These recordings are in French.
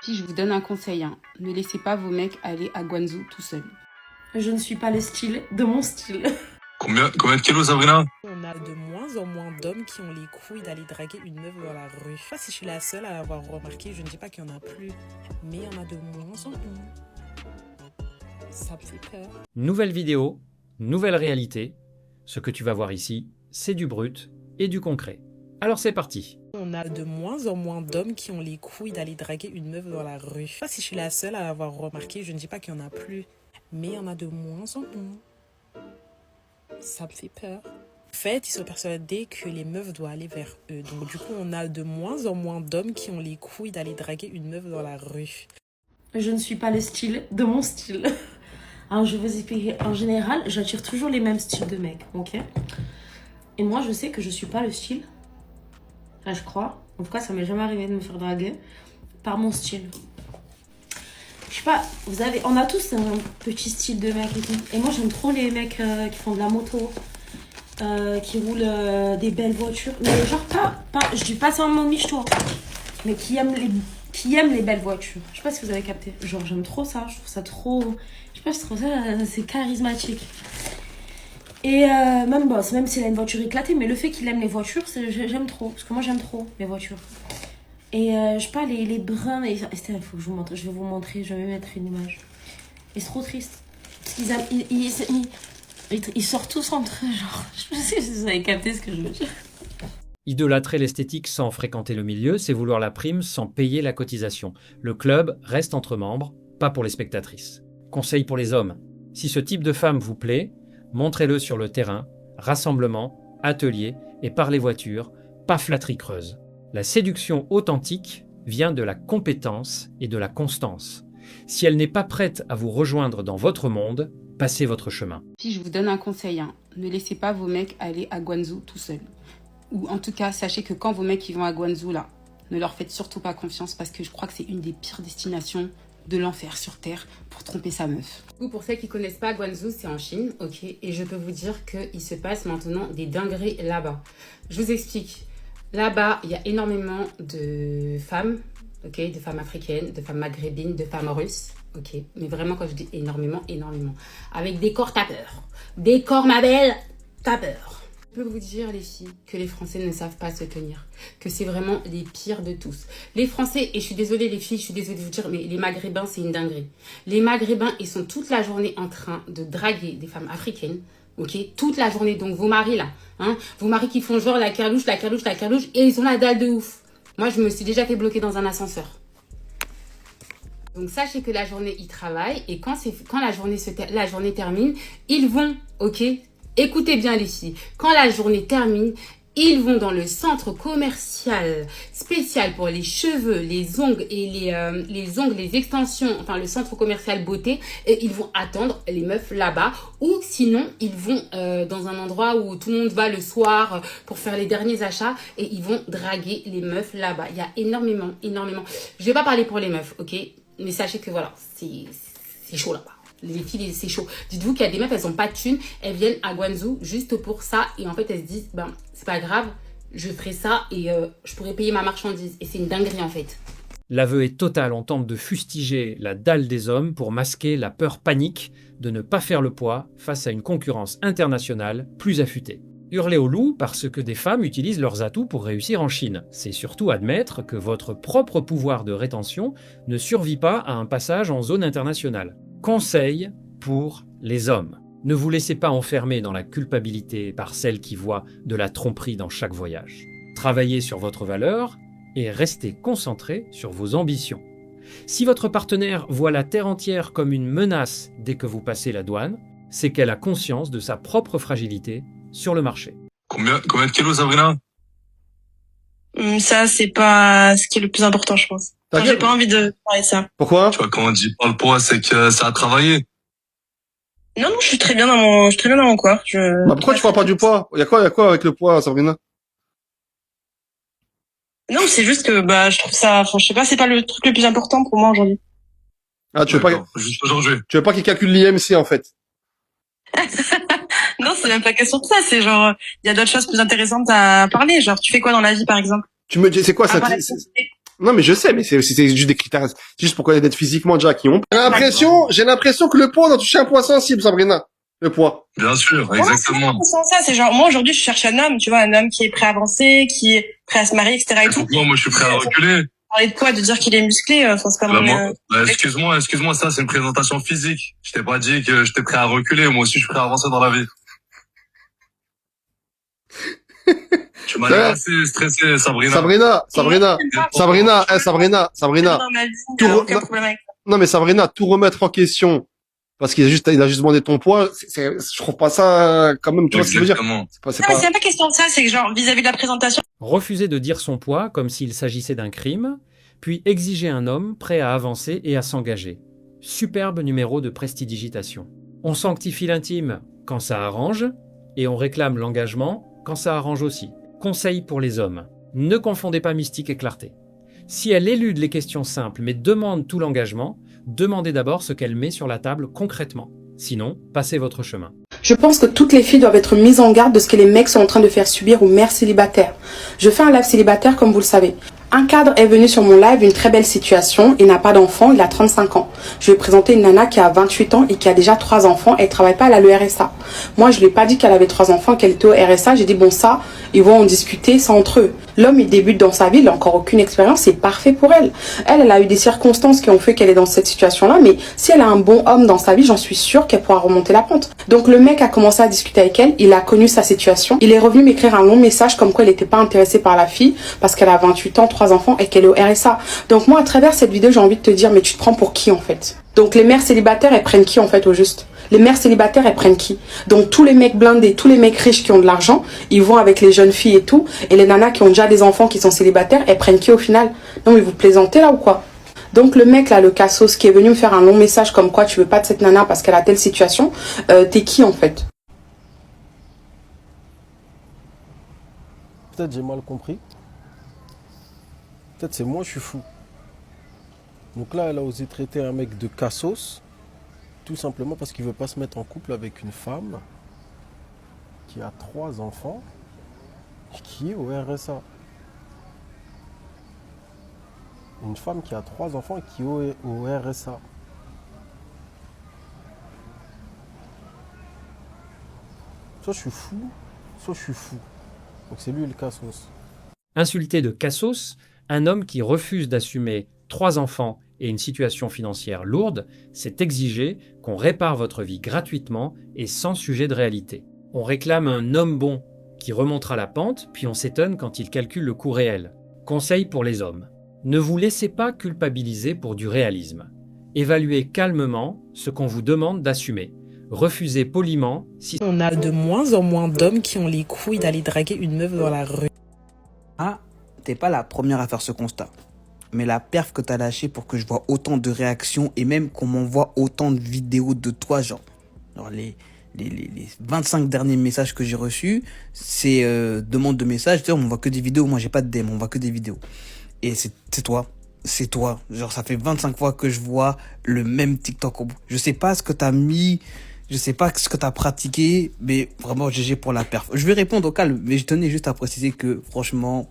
Si je vous donne un conseil, ne laissez pas vos mecs aller à Guangzhou tout seuls. Je ne suis pas le style de mon style. Combien de kilos, Sabrina? On a de moins en moins d'hommes qui ont les couilles d'aller draguer une meuf dans la rue. Je sais pas si je suis la seule à l'avoir remarqué, je ne dis pas qu'il y en a plus, mais il y en a de moins en moins. Ça me fait peur. Nouvelle vidéo, nouvelle réalité. Ce que tu vas voir ici, c'est du brut et du concret. Alors c'est parti. On a de moins en moins d'hommes qui ont les couilles d'aller draguer une meuf dans la rue. Je sais pas si je suis la seule à l'avoir remarqué, je ne dis pas qu'il y en a plus, mais il y en a de moins en moins. Ça me fait peur. En fait, ils sont persuadés que les meufs doivent aller vers eux. Donc du coup, on a de moins en moins d'hommes qui ont les couilles d'aller draguer une meuf dans la rue. Je ne suis pas le style de mon style. Alors je vais vous expliquer. En général, j'attire toujours les mêmes styles de mecs, ok? Et moi, je sais que je suis pas le style. Enfin, je crois. En tout cas, ça m'est jamais arrivé de me faire draguer par mon style. Je sais pas, on a tous un petit style de mec et tout. Et moi, j'aime trop les mecs qui font de la moto, qui roulent des belles voitures. Mais genre pas je dis pas ça en mode miche-toi, mais qui aiment les belles voitures. Je sais pas si vous avez capté. Genre, j'aime trop ça. Je trouve ça trop... Je sais pas, je trouve ça, c'est charismatique. Et même s'il a une voiture éclatée, mais le fait qu'il aime les voitures, j'aime trop. Parce que moi, j'aime trop les voitures. Et je sais pas, les bruns... Il faut que je vous montre. Je vais vous montrer. Je vais mettre une image. Et c'est trop triste. Parce qu'ils sortent tous entre eux, genre... Je sais pas si vous avez capté ce que je veux dire. Idolâtrer l'esthétique sans fréquenter le milieu, c'est vouloir la prime sans payer la cotisation. Le club reste entre membres, pas pour les spectatrices. Conseil pour les hommes. Si ce type de femme vous plaît, montrez-le sur le terrain, rassemblement, atelier et par les voitures, pas flatterie creuse. La séduction authentique vient de la compétence et de la constance. Si elle n'est pas prête à vous rejoindre dans votre monde, passez votre chemin. Si je vous donne un conseil, ne laissez pas vos mecs aller à Guangzhou tout seuls. Ou en tout cas, sachez que quand vos mecs ils vont à Guangzhou, là, ne leur faites surtout pas confiance parce que je crois que c'est une des pires destinations de l'enfer sur Terre pour tromper sa meuf. Pour celles qui ne connaissent pas, Guangzhou, c'est en Chine, ok? Et je peux vous dire qu'il se passe maintenant des dingueries là-bas. Je vous explique. Là-bas, il y a énormément de femmes, ok? De femmes africaines, de femmes maghrébines, de femmes russes, ok? Mais vraiment, quand je dis énormément, énormément. Avec des corps tapeurs. Des corps, ma belle, tapeurs. Je peux vous dire, les filles, que les Français ne savent pas se tenir. Que c'est vraiment les pires de tous. Les Français, et je suis désolée les filles, je suis désolée de vous dire, mais les Maghrébins, c'est une dinguerie. Les Maghrébins, ils sont toute la journée en train de draguer des femmes africaines. Ok, toute la journée. Donc vos maris là, vos maris qui font genre la carlouche, et ils ont la dalle de ouf. Moi, je me suis déjà fait bloquer dans un ascenseur. Donc sachez que la journée, ils travaillent. Et quand la journée termine, ils vont, ok. Écoutez bien les filles, quand la journée termine, ils vont dans le centre commercial spécial pour les cheveux, les ongles et les extensions, enfin le centre commercial beauté, et ils vont attendre les meufs là-bas. Ou sinon, ils vont dans un endroit où tout le monde va le soir pour faire les derniers achats et ils vont draguer les meufs là-bas. Il y a énormément. Je vais pas parler pour les meufs, ok? Mais sachez que voilà, c'est chaud là-bas. Les filles, c'est chaud. Dites-vous qu'il y a des meufs, elles ont pas de thunes, elles viennent à Guangzhou juste pour ça. Et en fait, elles se disent, c'est pas grave, je ferai ça et je pourrais payer ma marchandise. Et c'est une dinguerie en fait. L'aveu est total, on tente de fustiger la dalle des hommes pour masquer la peur panique de ne pas faire le poids face à une concurrence internationale plus affûtée. Hurler au loup parce que des femmes utilisent leurs atouts pour réussir en Chine. C'est surtout admettre que votre propre pouvoir de rétention ne survit pas à un passage en zone internationale. Conseil pour les hommes. Ne vous laissez pas enfermer dans la culpabilité par celles qui voient de la tromperie dans chaque voyage. Travaillez sur votre valeur et restez concentré sur vos ambitions. Si votre partenaire voit la terre entière comme une menace dès que vous passez la douane, c'est qu'elle a conscience de sa propre fragilité sur le marché. Combien de kilos, Sabrina? Ça, c'est pas ce qui est le plus important, je pense. Enfin, j'ai pas envie de parler de ça. Pourquoi? Tu vois, quand on dit pas le poids, c'est que ça a travaillé. Non, je suis très bien dans mon corps. Pourquoi tu parles pas du poids? Y a quoi avec le poids, Sabrina? Non, c'est juste que, je trouve ça, je sais pas, c'est pas le truc le plus important pour moi aujourd'hui. Ah, tu veux pas, juste aujourd'hui. tu veux pas qu'il calcule l'IMC, en fait? Non, c'est même pas question de ça, c'est genre, il y a d'autres choses plus intéressantes à parler, genre, tu fais quoi dans la vie, par exemple? Tu me dis, c'est quoi ça? Non, mais je sais, mais c'est juste des critères, juste pour connaître physiquement déjà qui ont. J'ai l'impression que le poids, on a touché un point sensible, Sabrina. Le poids. Bien sûr, exactement. Sans ça, c'est genre, moi, aujourd'hui, je cherche un homme, tu vois, un homme qui est prêt à avancer, qui est prêt à se marier, etc. et tout. Pourquoi moi, je suis prêt à reculer? Parler de quoi? De dire qu'il est musclé, enfin, c'est pas Bah, mon... excuse-moi, ça, c'est une présentation physique. Je t'ai pas dit que j'étais prêt à reculer. Moi aussi, je suis prêt à avancer dans la vie. Tu m'as l'air assez stressé, Sabrina. Sabrina. Dans ma vie, Tout y a re- aucun problème avec ça. Non, mais Sabrina, tout remettre en question. Parce il a juste demandé ton poids. Je trouve pas ça, quand même, tu vois ce que je veux dire. Exactement. Non, mais c'est même pas question de ça, c'est que genre, vis-à-vis de la présentation, Refuser de dire son poids comme s'il s'agissait d'un crime, puis exiger un homme prêt à avancer et à s'engager. Superbe numéro de prestidigitation. On sanctifie l'intime quand ça arrange, et on réclame l'engagement quand ça arrange aussi. Conseil pour les hommes. Ne confondez pas mystique et clarté. Si elle élude les questions simples mais demande tout l'engagement, demandez d'abord ce qu'elle met sur la table concrètement. Sinon, passez votre chemin. Je pense que toutes les filles doivent être mises en garde de ce que les mecs sont en train de faire subir aux mères célibataires. Je fais un live célibataire comme vous le savez. Un cadre est venu sur mon live, une très belle situation, il n'a pas d'enfant, il a 35 ans. Je lui ai présenté une nana qui a 28 ans et qui a déjà 3 enfants et elle travaille pas, elle a le RSA. Moi, je lui ai pas dit qu'elle avait 3 enfants, qu'elle était au RSA, j'ai dit bon ça, ils vont en discuter, ça entre eux. L'homme, il débute dans sa vie, il a encore aucune expérience, c'est parfait pour elle. Elle a eu des circonstances qui ont fait qu'elle est dans cette situation-là, mais si elle a un bon homme dans sa vie, j'en suis sûre qu'elle pourra remonter la pente. Donc le mec a commencé à discuter avec elle, il a connu sa situation, il est revenu m'écrire un long message comme quoi il n'était pas intéressé par la fille parce qu'elle a 28 ans, 3 enfants et qu'elle est au RSA. Donc moi, à travers cette vidéo, j'ai envie de te dire, mais tu te prends pour qui en fait? Donc les mères célibataires, elles prennent qui en fait au juste? Les mères célibataires, elles prennent qui? Donc tous les mecs blindés, tous les mecs riches qui ont de l'argent, ils vont avec les jeunes filles et tout, et les nanas qui ont déjà des enfants qui sont célibataires, elles prennent qui au final? Non mais vous plaisantez là ou quoi? Donc le mec là, le cassos qui est venu me faire un long message comme quoi tu veux pas de cette nana parce qu'elle a telle situation, t'es qui en fait? Peut-être j'ai mal compris. Peut-être c'est moi, je suis fou. Donc là, elle a osé traiter un mec de cassos, tout simplement parce qu'il veut pas se mettre en couple avec une femme qui a 3 enfants, qui est au RSA. Une femme qui a 3 enfants et qui est au RSA. Soit je suis fou, soit je suis fou. Donc c'est lui le cassos. Insulté de cassos, un homme qui refuse d'assumer 3 enfants et une situation financière lourde, c'est exiger qu'on répare votre vie gratuitement et sans sujet de réalité. On réclame un homme bon qui remontera la pente, puis on s'étonne quand il calcule le coût réel. Conseil pour les hommes. Ne vous laissez pas culpabiliser pour du réalisme. Évaluez calmement ce qu'on vous demande d'assumer. Refusez poliment si... On a de moins en moins d'hommes qui ont les couilles d'aller draguer une meuf dans la rue. Ah, t'es pas la première à faire ce constat. Mais la perf que t'as lâchée pour que je vois autant de réactions et même qu'on m'envoie autant de vidéos de toi, genre les 25 derniers messages que j'ai reçus, c'est demande de messages, tu sais, on m'envoie que des vidéos, moi j'ai pas de DM, on voit que des vidéos. Et c'est toi. C'est toi. Genre, ça fait 25 fois que je vois le même TikTok. Je sais pas ce que t'as mis, je sais pas ce que t'as pratiqué, mais vraiment, GG pour la perf. Je vais répondre au calme, mais je tenais juste à préciser que, franchement,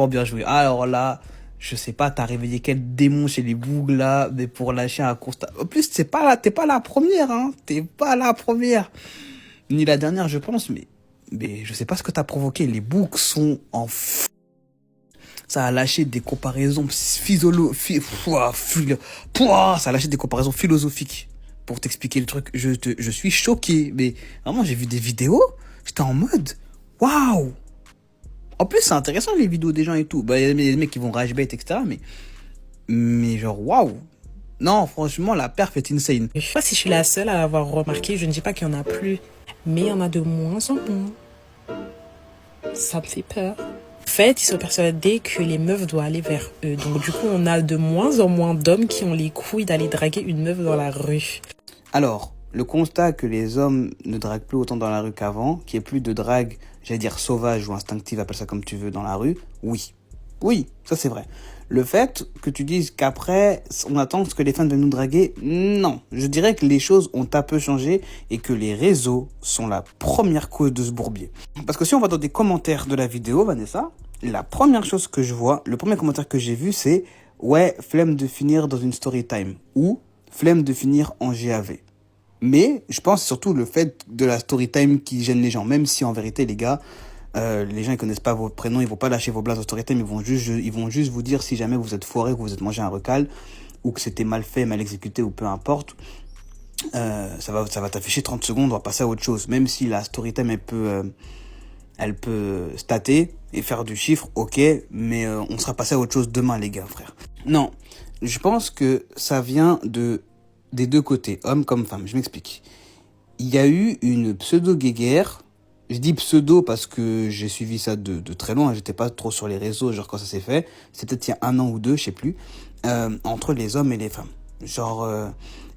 bien joué. Alors là, je sais pas, t'as réveillé quel démon chez les bougs là, mais pour lâcher un constat. En plus, t'es pas la première, hein. T'es pas la première. Ni la dernière, je pense, mais je sais pas ce que t'as provoqué. Les bougs sont en ça a lâché des comparaisons ça a lâché des comparaisons philosophiques pour t'expliquer le truc. Je suis choqué, mais vraiment j'ai vu des vidéos, j'étais en mode waouh. En plus c'est intéressant les vidéos des gens et tout. Bah il y a des mecs qui vont rage bait etc. Mais genre waouh. Non franchement la perf est insane. Je sais pas si je suis la seule à l'avoir remarqué. Je ne dis pas qu'il y en a plus, mais il y en a de moins en moins. Ça me fait peur. En fait, ils sont persuadés que les meufs doivent aller vers eux. Donc du coup, on a de moins en moins d'hommes qui ont les couilles d'aller draguer une meuf dans la rue. Alors, le constat que les hommes ne draguent plus autant dans la rue qu'avant, qu'il n'y ait plus de drague, j'allais dire sauvage ou instinctive, appelle ça comme tu veux, dans la rue, oui. Oui, ça c'est vrai. Le fait que tu dises qu'après, on attend ce que les femmes viennent nous draguer, non. Je dirais que les choses ont un peu changé et que les réseaux sont la première cause de ce bourbier. Parce que si on va dans des commentaires de la vidéo, Vanessa, la première chose que je vois, le premier commentaire que j'ai vu, c'est « Ouais, flemme de finir dans une story time » ou « Flemme de finir en GAV ». Mais je pense surtout le fait de la story time qui gêne les gens. Même si en vérité, les gars, les gens ils connaissent pas votre prénom, ils vont pas lâcher vos blagues en story time, ils vont juste vous dire si jamais vous êtes foiré, que vous êtes mangé un recal, ou que c'était mal fait, mal exécuté, ou peu importe. Ça va t'afficher 30 secondes, on va passer à autre chose. Même si la story time, elle peut stater et faire du chiffre, ok, mais on sera passé à autre chose demain, les gars, frère. Non, je pense que ça vient des deux côtés, hommes comme femmes. Je m'explique. Il y a eu une pseudo-guéguerre. Je dis pseudo parce que j'ai suivi ça de très loin. J'étais pas trop sur les réseaux, genre quand ça s'est fait. C'était peut-être il y a 1 an ou 2, je sais plus. Entre les hommes et les femmes.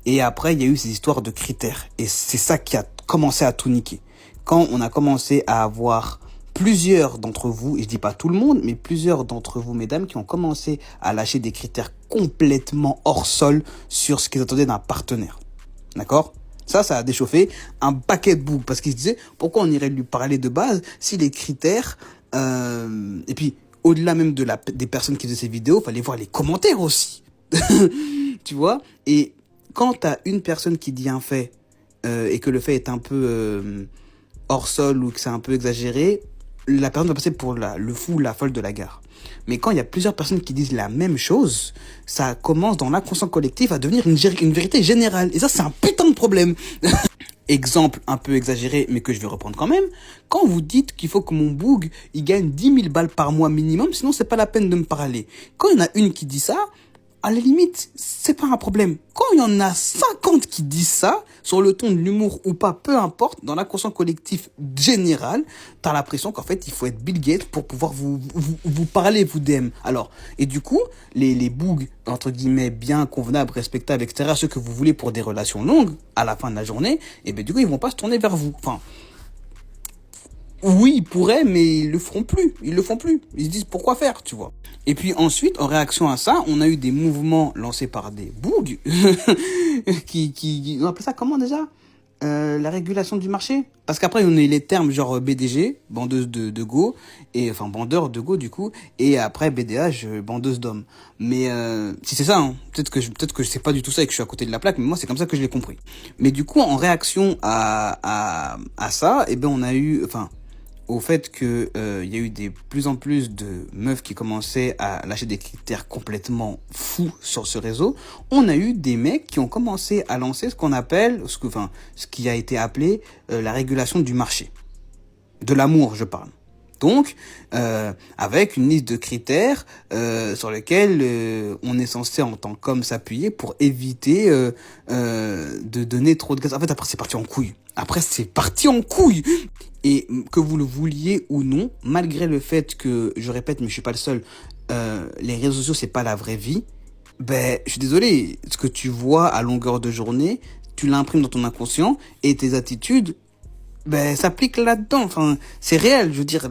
Et après, il y a eu ces histoires de critères. Et c'est ça qui a commencé à tout niquer. Quand on a commencé à avoir plusieurs d'entre vous, et je dis pas tout le monde, mais plusieurs d'entre vous, mesdames, qui ont commencé à lâcher des critères complètement hors sol sur ce qu'ils attendaient d'un partenaire. D'accord ? Ça a déchauffé un paquet de boucs, parce qu'ils se disaient, pourquoi on irait lui parler de base si les critères, et puis, au-delà même des personnes qui faisaient ces vidéos, fallait voir les commentaires aussi. Tu vois ? Et quand t'as une personne qui dit un fait, et que le fait est un peu hors sol ou que c'est un peu exagéré, la personne va passer pour le fou ou la folle de la gare. Mais quand il y a plusieurs personnes qui disent la même chose, ça commence dans l'inconscient collectif à devenir une vérité générale. Et ça, c'est un putain de problème. Exemple un peu exagéré, mais que je vais reprendre quand même. Quand vous dites qu'il faut que mon boug, il gagne 10 000 balles par mois minimum, sinon c'est pas la peine de me parler. Quand il y en a une qui dit ça, à la limite, c'est pas un problème. Quand il y en a 50 qui disent ça, sur le ton de l'humour ou pas, peu importe, dans l'inconscient collectif général, t'as l'impression qu'en fait, il faut être Bill Gates pour pouvoir vous parler, vous DM. Alors, et du coup, les bougs, entre guillemets, bien convenables, respectables, etc., ceux que vous voulez pour des relations longues, à la fin de la journée, et ben du coup, ils vont pas se tourner vers vous. Enfin, oui, ils pourraient, mais ils le feront plus. Ils le font plus. Ils se disent pourquoi faire, tu vois. Et puis ensuite, en réaction à ça, on a eu des mouvements lancés par des bougs on appelle ça comment déjà la régulation du marché. Parce qu'après, on a eu les termes genre BDG, bandeuse de go, et enfin bandeur de go du coup, et après BDH, bandeuse d'hommes. Mais si c'est ça, hein, peut-être que je sais pas du tout ça et que je suis à côté de la plaque, mais moi c'est comme ça que je l'ai compris. Mais du coup, en réaction à ça, eh ben on a eu, enfin, au fait que il y a eu de plus en plus de meufs qui commençaient à lâcher des critères complètement fous sur ce réseau, on a eu des mecs qui ont commencé à lancer ce qu'on appelle, ce qui a été appelé la régulation du marché. De l'amour, je parle. Donc, avec une liste de critères sur lesquels on est censé en tant qu'homme s'appuyer pour éviter de donner trop de gaz. En fait, après, c'est parti en couille. Et que vous le vouliez ou non, malgré le fait que, je répète, mais je suis pas le seul, les réseaux sociaux, c'est pas la vraie vie, ben, je suis désolé, ce que tu vois à longueur de journée, tu l'imprimes dans ton inconscient, et tes attitudes, ben, s'appliquent là-dedans. Enfin, c'est réel, je veux dire,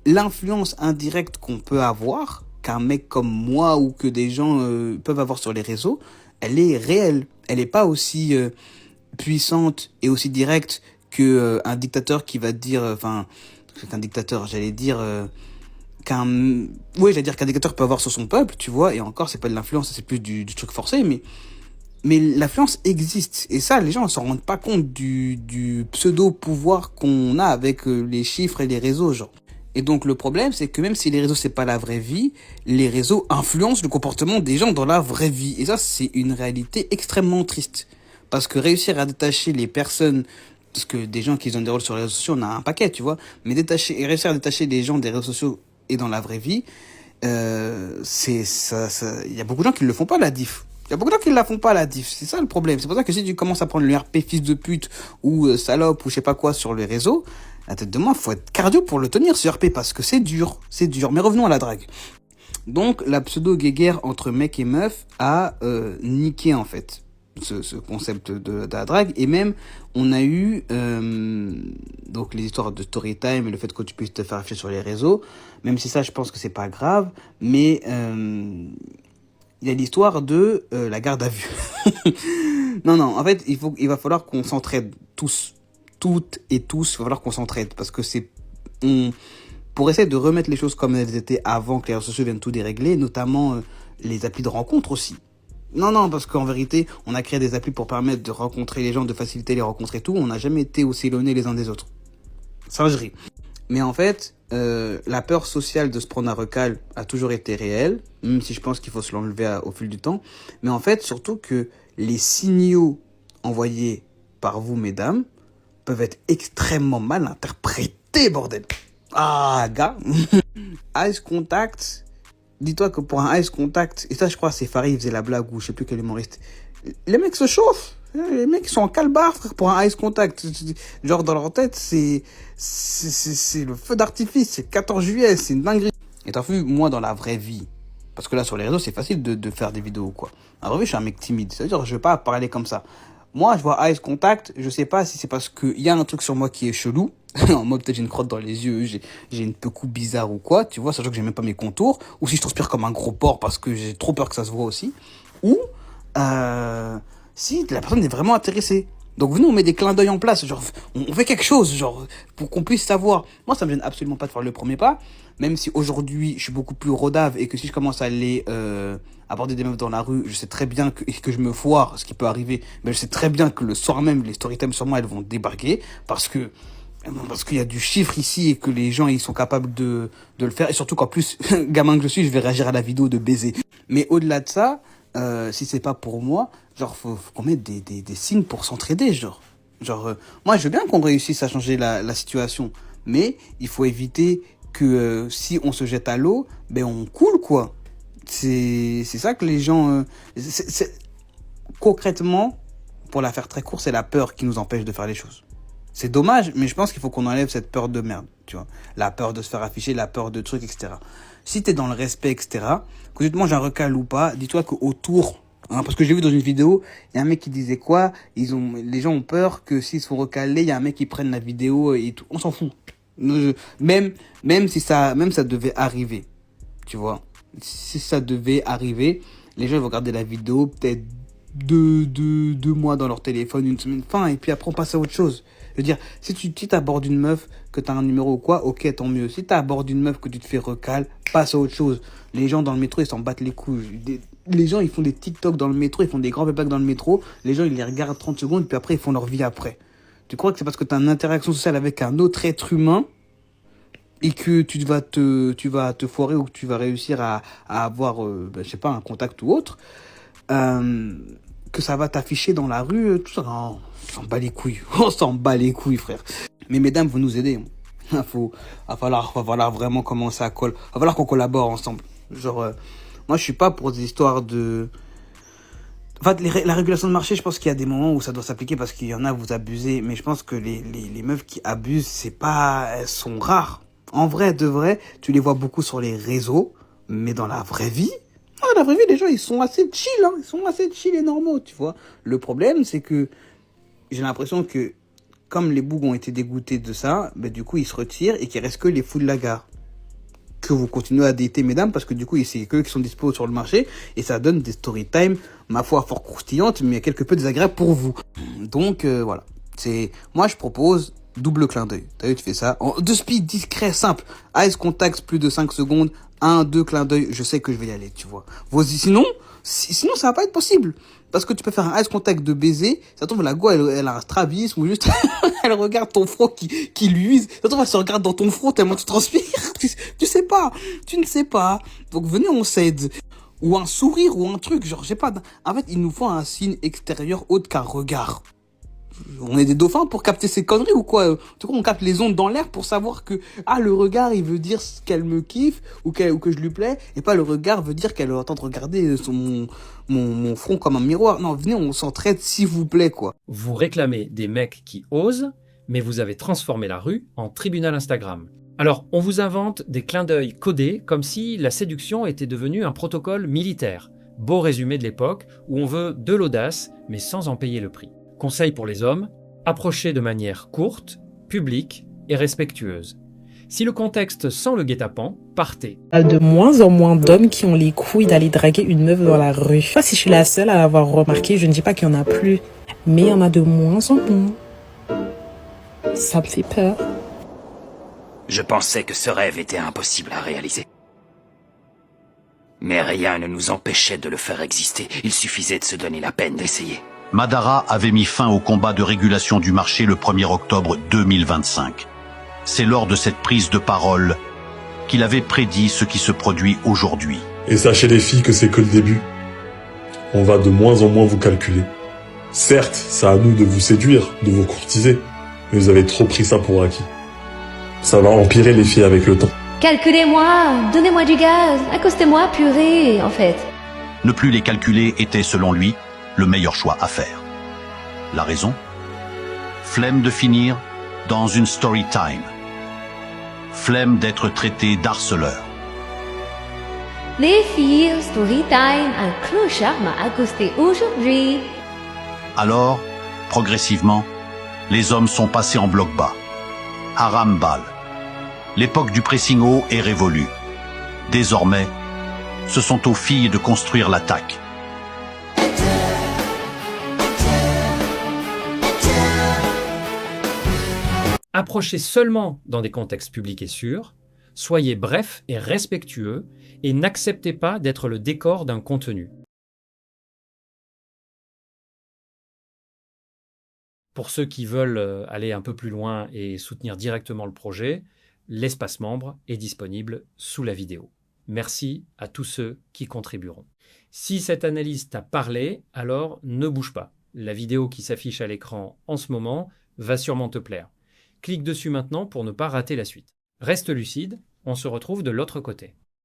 l'influence indirecte qu'on peut avoir, qu'un mec comme moi ou que des gens peuvent avoir sur les réseaux, elle est réelle. Elle est pas aussi puissante et aussi directe que un dictateur qui va te dire, qu'un dictateur, qu'un dictateur peut avoir sur son peuple, tu vois, et encore, c'est pas de l'influence, c'est plus du truc forcé, mais l'influence existe. Et ça, les gens ne s'en rendent pas compte du pseudo-pouvoir qu'on a avec les chiffres et les réseaux, genre. Et donc, le problème, c'est que même si les réseaux, c'est pas la vraie vie, les réseaux influencent le comportement des gens dans la vraie vie. Et ça, c'est une réalité extrêmement triste. Parce que réussir à détacher les personnes, parce que des gens qui ont des rôles sur les réseaux sociaux, on a un paquet, tu vois, mais réussir à détacher les gens des réseaux sociaux et dans la vraie vie, il y a beaucoup de gens qui ne le font pas, la diff. Il y a beaucoup de gens qui ne la font pas, la diff. C'est ça le problème. C'est pour ça que si tu commences à prendre le RP fils de pute ou salope ou je sais pas quoi sur les réseaux, la tête de moi, faut être cardio pour le tenir, ce RP, parce que c'est dur. C'est dur. Mais revenons à la drague. Donc, la pseudo-guéguerre entre mec et meuf a niqué, en fait, ce concept de la drague. Et même, on a eu donc les histoires de story time et le fait que tu puisses te faire afficher sur les réseaux. Même si ça, je pense que c'est pas grave. Mais il y a l'histoire de la garde à vue. Non, en fait, il va falloir qu'on s'entraide tous. Toutes et tous, il va falloir qu'on s'entraide. Parce que pour essayer de remettre les choses comme elles étaient avant que les réseaux sociaux viennent tout dérégler, notamment les applis de rencontre aussi. Non, parce qu'en vérité, on a créé des applis pour permettre de rencontrer les gens, de faciliter les rencontres et tout. On n'a jamais été aussi éloignés les uns des autres. Singerie. Mais en fait, la peur sociale de se prendre un recal a toujours été réelle, même si je pense qu'il faut se l'enlever au fil du temps. Mais en fait, surtout que les signaux envoyés par vous, mesdames, peuvent être extrêmement mal interprétés, bordel. Ah, gars. Eyes contact. Dis-toi que pour un eyes contact, et ça, je crois, c'est Farid, il faisait la blague, ou je sais plus quel humoriste. Les mecs se chauffent. Les mecs, ils sont en calbar, frère, pour un eyes contact. Genre, dans leur tête, c'est le feu d'artifice, c'est le 14 juillet, c'est une dinguerie. Et t'as vu, moi, dans la vraie vie, parce que là, sur les réseaux, c'est facile de faire des vidéos, quoi. Dans la vraie vie, je suis un mec timide. C'est-à-dire, je vais pas parler comme ça. Moi, je vois eyes contact, je sais pas si c'est parce qu'il y a un truc sur moi qui est chelou. En mode, peut-être j'ai une crotte dans les yeux, j'ai une peau bizarre ou quoi, tu vois, sachant que j'ai même pas mes contours. Ou si je transpire comme un gros porc parce que j'ai trop peur que ça se voit aussi. Ou, si la personne est vraiment intéressée. Donc venez, on met des clins d'œil en place, genre on fait quelque chose, genre pour qu'on puisse savoir. Moi, ça me gêne absolument pas de faire le premier pas, même si aujourd'hui je suis beaucoup plus rodave et que si je commence à aller aborder des meufs dans la rue, je sais très bien que je me foire, ce qui peut arriver, mais je sais très bien que le soir même, les storytime sur moi, elles vont débarquer parce qu'il y a du chiffre ici et que les gens ils sont capables de le faire, et surtout qu'en plus, gamin que je suis, je vais réagir à la vidéo de baiser. Mais au-delà de ça, si c'est pas pour moi, genre faut qu'on mette des signes pour s'entraider, genre moi je veux bien qu'on réussisse à changer la situation, mais il faut éviter que si on se jette à l'eau, ben on coule, quoi. C'est ça que les gens concrètement, pour la faire très courte, c'est la peur qui nous empêche de faire les choses. C'est dommage, mais je pense qu'il faut qu'on enlève cette peur de merde, tu vois. La peur de se faire afficher, la peur de trucs, etc. Si t'es dans le respect, etc., que tu te manges un recal ou pas, dis-toi qu'autour, parce que j'ai vu dans une vidéo, il y a un mec qui disait quoi, les gens ont peur que s'ils sont recalés, il y a un mec qui prenne la vidéo et tout. On s'en fout. Même si ça devait arriver, tu vois. Si ça devait arriver, les gens vont regarder la vidéo peut-être deux mois dans leur téléphone, une semaine, et puis après on passe à autre chose. Je veux dire, si t'abordes une meuf, que t'as un numéro ou quoi, ok, tant mieux. Si t'abordes une meuf, que tu te fais recal, passe à autre chose. Les gens dans le métro, ils s'en battent les couilles. Les gens, ils font des TikTok dans le métro, ils font des grands playback dans le métro. Les gens, ils les regardent 30 secondes, puis après, ils font leur vie après. Tu crois que c'est parce que t'as une interaction sociale avec un autre être humain et que tu vas te foirer ou que tu vas réussir à avoir, je sais pas, un contact ou autre, que ça va t'afficher dans la rue, tout ça. Non, on s'en bat les couilles. On s'en bat les couilles, frère. Mais mesdames, vous nous aider. Va falloir vraiment commencer à va falloir qu'on collabore ensemble. Genre, moi, je suis pas pour des histoires de... En fait, la régulation de marché, je pense qu'il y a des moments où ça doit s'appliquer parce qu'il y en a, vous abusez. Mais je pense que les meufs qui abusent, elles sont rares. En vrai, de vrai, tu les vois beaucoup sur les réseaux, mais dans la vraie vie, les gens, ils sont assez chill, hein. Ils sont assez chill et normaux, tu vois. Le problème, c'est que j'ai l'impression que, comme les bougs ont été dégoûtés de ça, ben, du coup, ils se retirent et qu'il reste que les fous de la gare. Que vous continuez à dater, mesdames, parce que du coup, c'est eux qui sont dispo sur le marché et ça donne des story time, ma foi, fort croustillantes, mais quelque peu désagréables pour vous. Donc, voilà. Moi, je propose double clin d'œil. T'as vu, tu fais ça. De speed, discret, simple. Eyes contact, plus de 5 secondes. 2 clins d'œil, je sais que je vais y aller, tu vois. Sinon, ça va pas être possible. Parce que tu peux faire un eyes contact de baiser, ça tombe, la go, elle a un strabisme, ou juste, elle regarde ton front qui luise. Ça tombe, elle se regarde dans ton front tellement tu transpires. Tu ne sais pas. Donc venez, on s'aide. Ou un sourire, ou un truc, genre, je sais pas. En fait, il nous faut un signe extérieur autre qu'un regard. On est des dauphins pour capter ces conneries ou quoi? En tout cas, on capte les ondes dans l'air pour savoir que, le regard, il veut dire qu'elle me kiffe ou que je lui plais, et pas le regard veut dire qu'elle est en train de regarder mon front comme un miroir. Non, venez, on s'entraide, s'il vous plaît, quoi. Vous réclamez des mecs qui osent, mais vous avez transformé la rue en tribunal Instagram. Alors, on vous invente des clins d'œil codés comme si la séduction était devenue un protocole militaire. Beau résumé de l'époque où on veut de l'audace, mais sans en payer le prix. Conseil pour les hommes, approchez de manière courte, publique et respectueuse. Si le contexte sent le guet-apens, partez. Il y a de moins en moins d'hommes qui ont les couilles d'aller draguer une meuf dans la rue. Je sais pas si je suis la seule à l'avoir remarqué, je ne dis pas qu'il y en a plus, mais il y en a de moins en moins. Ça me fait peur. Je pensais que ce rêve était impossible à réaliser. Mais rien ne nous empêchait de le faire exister. Il suffisait de se donner la peine d'essayer. Madara avait mis fin au combat de régulation du marché le 1er octobre 2025. C'est lors de cette prise de parole qu'il avait prédit ce qui se produit aujourd'hui. Et sachez les filles que c'est que le début. On va de moins en moins vous calculer. Certes, c'est à nous de vous séduire, de vous courtiser, mais vous avez trop pris ça pour acquis. Ça va empirer les filles avec le temps. Calculez-moi, donnez-moi du gaz, accostez-moi, purée, en fait. Ne plus les calculer était, selon lui, le meilleur choix à faire. La raison ? Flemme de finir dans une story time. Flemme d'être traité d'harceleur. Les filles, story time, un clochard m'a accosté aujourd'hui. Alors, progressivement, les hommes sont passés en bloc bas. Haram bal. L'époque du pressing haut est révolue. Désormais, ce sont aux filles de construire l'attaque. Approchez seulement dans des contextes publics et sûrs, soyez bref et respectueux et n'acceptez pas d'être le décor d'un contenu. Pour ceux qui veulent aller un peu plus loin et soutenir directement le projet, l'espace membre est disponible sous la vidéo. Merci à tous ceux qui contribueront. Si cette analyse t'a parlé, alors ne bouge pas. La vidéo qui s'affiche à l'écran en ce moment va sûrement te plaire. Clique dessus maintenant pour ne pas rater la suite. Reste lucide, on se retrouve de l'autre côté.